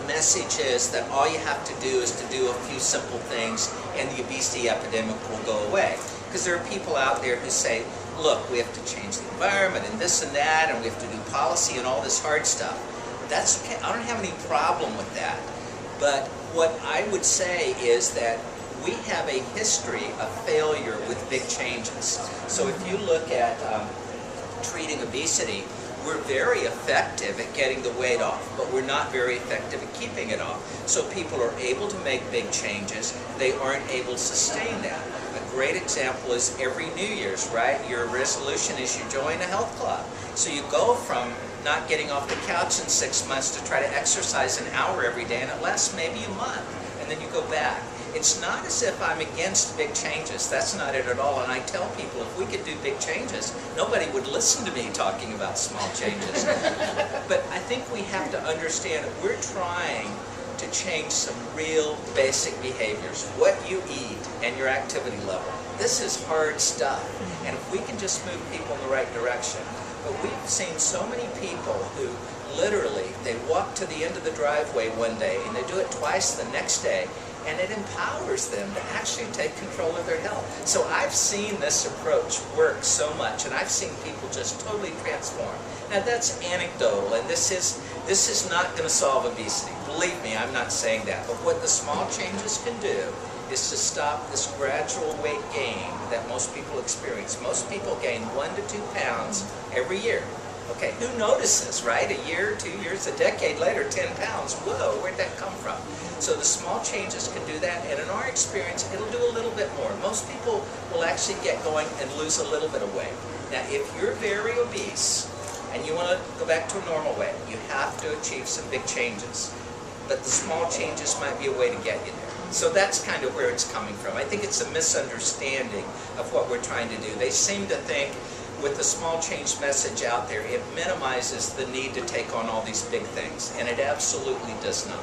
message is that all you have to do is to do a few simple things and the obesity epidemic will go away. Because there are people out there who say, look, we have to change the environment and this and that, and we have to do policy and all this hard stuff. That's okay. I don't have any problem with that. But what I would say is that we have a history of failure with big changes. So if you look at treating obesity, we're very effective at getting the weight off, but we're not very effective at keeping it off. So people are able to make big changes, they aren't able to sustain that. A great example is every New Year's, right? Your resolution is you join a health club. So you go from not getting off the couch in 6 months to try to exercise an hour every day, and it lasts maybe a month, and then you go back. It's not as if I'm against big changes. That's not it at all. And I tell people, if we could do big changes, nobody would listen to me talking about small changes. But I think we have to understand that we're trying to change some real basic behaviors. What you eat and your activity level. This is hard stuff. And if we can just move people in the right direction. But we've seen so many people who literally, they walk to the end of the driveway one day and they do it twice the next day, and it empowers them to actually take control of their health. So I've seen this approach work so much, and I've seen people just totally transform. Now that's anecdotal, and this is not going to solve obesity. Believe me, I'm not saying that. But what the small changes can do is to stop this gradual weight gain that most people experience. Most people gain 1 to 2 pounds every year. Okay, who notices, right? A year, 2 years, a decade later, 10 pounds. Whoa, where'd that come from? So the small changes can do that, and in our experience, it'll do a little bit more. Most people will actually get going and lose a little bit of weight. Now, if you're very obese and you want to go back to a normal weight, you have to achieve some big changes. But the small changes might be a way to get you there. So that's kind of where it's coming from. I think it's a misunderstanding of what we're trying to do. They seem to think with the small change message out there, it minimizes the need to take on all these big things, and it absolutely does not.